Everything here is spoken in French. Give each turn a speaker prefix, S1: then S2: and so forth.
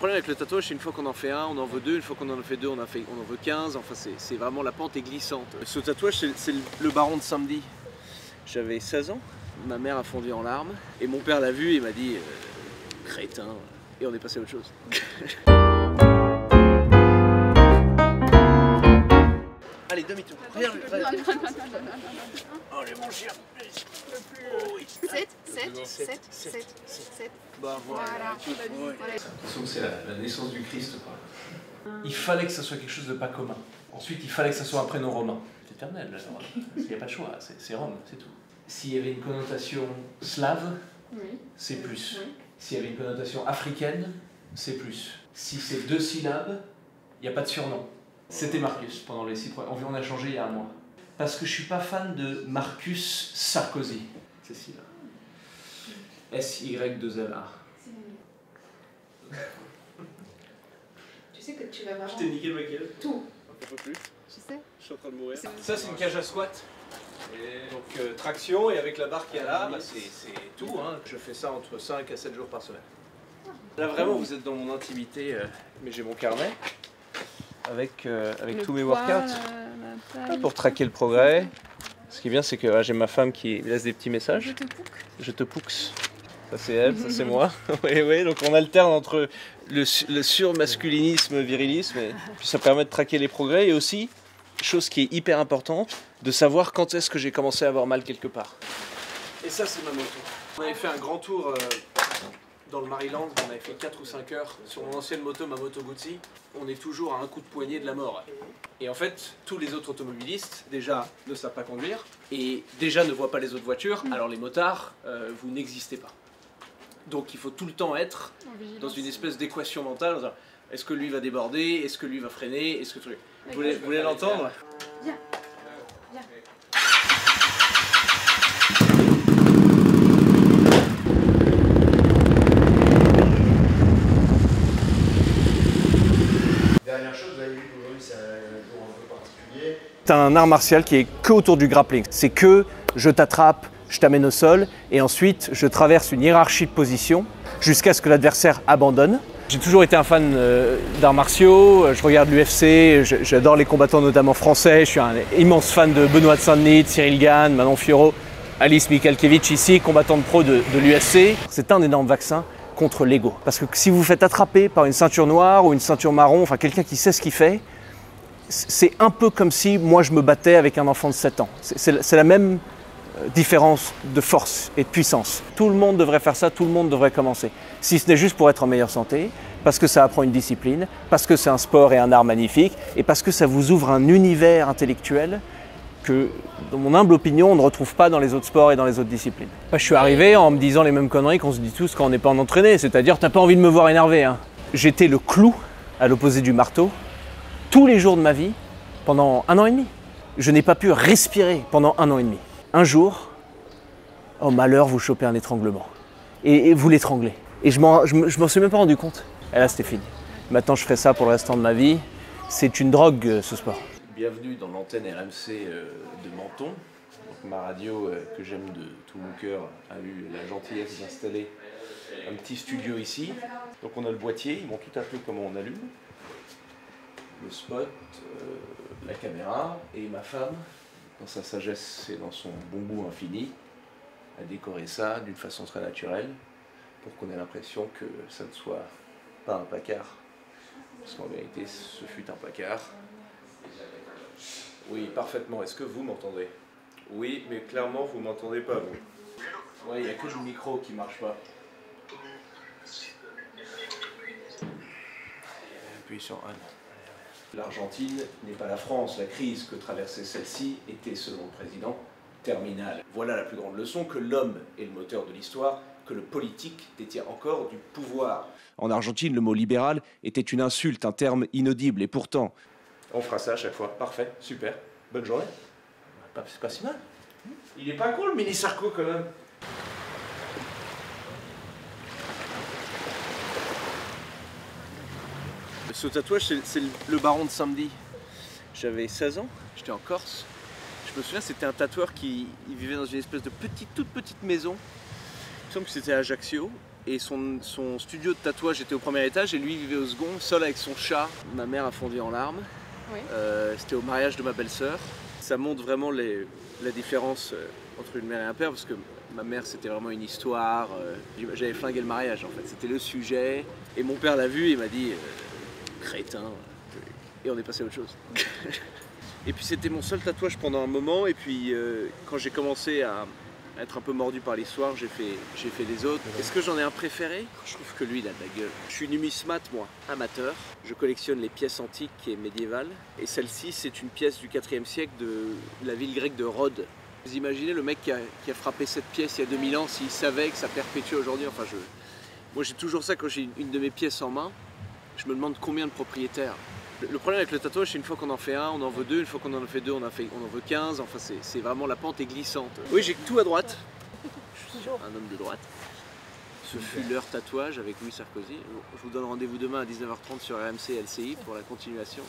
S1: problème avec le tatouage, c'est une fois qu'on en fait un, on en veut deux, une fois qu'on en fait deux, on en veut 15, enfin c'est vraiment, la pente est glissante. Ce tatouage, c'est le baron de Samedi. J'avais 16 ans, ma mère a fondu en larmes, et mon père l'a vu et m'a dit crétin, et on est passé à autre chose. Allez, demi-tour. Regarde, regarde. Oh, les mon chien.
S2: 7.
S1: Bah voilà.
S2: Voilà.
S3: C'est la naissance du Christ, quoi. Il fallait que ça soit quelque chose de pas commun. Ensuite, il fallait que ça soit un prénom romain. C'est éternel, alors. Il n'y a pas de choix, c'est Rome, c'est tout. S'il y avait une connotation slave, c'est plus. S'il y avait une connotation africaine, c'est plus. Si c'est 2 syllabes, il n'y a pas de surnom. C'était Marcus pendant les 6 premiers. On a changé il y a un mois. Parce que je suis pas fan de Marcus Sarkozy. C'est si là. S-Y-2-L-A.
S2: Tu sais que tu vas vraiment...
S1: Je t'ai niqué le maquillage.
S2: Tout.
S1: Un peu plus.
S2: Je sais.
S1: Je suis en train de mourir.
S3: Ça, c'est une cage à squat.
S1: Donc traction, et avec la barre qu'il y a là, bah, c'est tout. Hein. Je fais ça entre 5 à 7 jours par semaine. Là vraiment vous êtes dans mon intimité, mais j'ai mon carnet avec tous mes workouts pour traquer le progrès. Ce qui est bien, c'est que j'ai ma femme qui laisse des petits messages. Je te pouxe. Ça c'est elle, ça c'est moi. Oui, donc on alterne entre le surmasculinisme, virilisme, et puis ça permet de traquer les progrès, et aussi, chose qui est hyper importante, de savoir quand est-ce que j'ai commencé à avoir mal quelque part. Et ça c'est ma moto. On avait fait un grand tour dans le Maryland, on avait fait 4 ou 5 heures sur mon ancienne moto, ma moto Guzzi. On est toujours à un coup de poignet de la mort. Et en fait, tous les autres automobilistes, déjà, ne savent pas conduire, et déjà ne voient pas les autres voitures, alors les motards, vous n'existez pas. Donc il faut tout le temps être dans une espèce d'équation mentale. Est-ce que lui va déborder? Est-ce que lui va freiner? Est-ce que vous voulez l'entendre?
S2: Viens.
S4: Dernière chose, vous avez vu qu'aujourd'hui c'est un jour un peu particulier.
S1: C'est un art martial qui est que autour du grappling. C'est que je t'attrape, je t'amène au sol, et ensuite je traverse une hiérarchie de positions jusqu'à ce que l'adversaire abandonne. J'ai toujours été un fan d'arts martiaux, je regarde l'UFC, j'adore les combattants notamment français, je suis un immense fan de Benoît de Saint-Denis, de Cyril Gane, Manon Fiorot, Alice Michalkiewicz ici, combattante pro de l'UFC. C'est un énorme vaccin contre l'ego. Parce que si vous vous faites attraper par une ceinture noire ou une ceinture marron, enfin quelqu'un qui sait ce qu'il fait, c'est un peu comme si moi je me battais avec un enfant de 7 ans. C'est la même différence de force et de puissance. Tout le monde devrait faire ça, tout le monde devrait commencer. Si ce n'est juste pour être en meilleure santé, parce que ça apprend une discipline, parce que c'est un sport et un art magnifique, et parce que ça vous ouvre un univers intellectuel que, dans mon humble opinion, on ne retrouve pas dans les autres sports et dans les autres disciplines. Moi, je suis arrivé en me disant les mêmes conneries qu'on se dit tous quand on n'est pas en entraîné, c'est-à-dire t'as pas envie de me voir énervé. Hein. J'étais le clou à l'opposé du marteau tous les jours de ma vie pendant 1 an et demi. Je n'ai pas pu respirer pendant 1 an et demi. Un jour, oh malheur, vous chopez un étranglement. Et vous l'étranglez. Et je m'en suis même pas rendu compte. Et là, c'était fini. Maintenant, je ferai ça pour le restant de ma vie. C'est une drogue, ce sport. Bienvenue dans l'antenne RMC de Menton. Donc, ma radio, que j'aime de tout mon cœur, a eu la gentillesse d'installer un petit studio ici. Donc, on a le boîtier. Ils m'ont tout appris comment on allume. Le spot, la caméra, et ma femme, dans sa sagesse et dans son bon goût infini, a décoré ça d'une façon très naturelle pour qu'on ait l'impression que ça ne soit pas un placard. Parce qu'en vérité, ce fut un placard. Oui, parfaitement. Est-ce que vous m'entendez? Oui, mais clairement, vous m'entendez pas, vous. Oui, il n'y a que le micro qui marche pas. Appuyez sur Anne. L'Argentine n'est pas la France. La crise que traversait celle-ci était, selon le président, terminale. Voilà la plus grande leçon, que l'homme est le moteur de l'histoire, que le politique détient encore du pouvoir. En Argentine, le mot libéral était une insulte, un terme inaudible, et pourtant... On fera ça à chaque fois. Parfait, super. Bonne journée. C'est pas si mal. Il est pas cool, le mini Sarko, quand même. Ce tatouage, c'est le baron de Samedi. J'avais 16 ans, j'étais en Corse. Je me souviens, c'était un tatoueur qui vivait dans une espèce de toute petite maison. Il me semble que c'était à Ajaccio. Et son studio de tatouage était au premier étage et lui vivait au second, seul avec son chat. Ma mère a fondu en larmes.
S2: Oui.
S1: C'était au mariage de ma belle-sœur. Ça montre vraiment la différence entre une mère et un père parce que ma mère c'était vraiment une histoire. J'avais flingué le mariage en fait, c'était le sujet. Et mon père l'a vu et il m'a dit crétin. Et on est passé à autre chose. Et puis c'était mon seul tatouage pendant un moment. Et puis quand j'ai commencé à être un peu mordu par l'histoire, j'ai fait les autres. Est-ce que j'en ai un préféré? Je trouve que lui, il a de la gueule. Je suis numismate, moi, amateur. Je collectionne les pièces antiques et médiévales. Et celle-ci, c'est une pièce du 4e siècle de la ville grecque de Rhodes. Vous imaginez le mec qui a frappé cette pièce il y a 2000 ans, s'il savait que ça perpétuait aujourd'hui. Enfin, moi, j'ai toujours ça quand j'ai une de mes pièces en main. Je me demande combien de propriétaires. Le problème avec le tatouage, c'est une fois qu'on en fait un, on en veut deux, une fois qu'on en fait deux, on en veut 15, enfin c'est vraiment, la pente est glissante. Oui, j'ai tout à droite, je suis un homme de droite. Ce fut leur tatouage avec Louis Sarkozy. Je vous donne rendez-vous demain à 19h30 sur RMC LCI pour la continuation.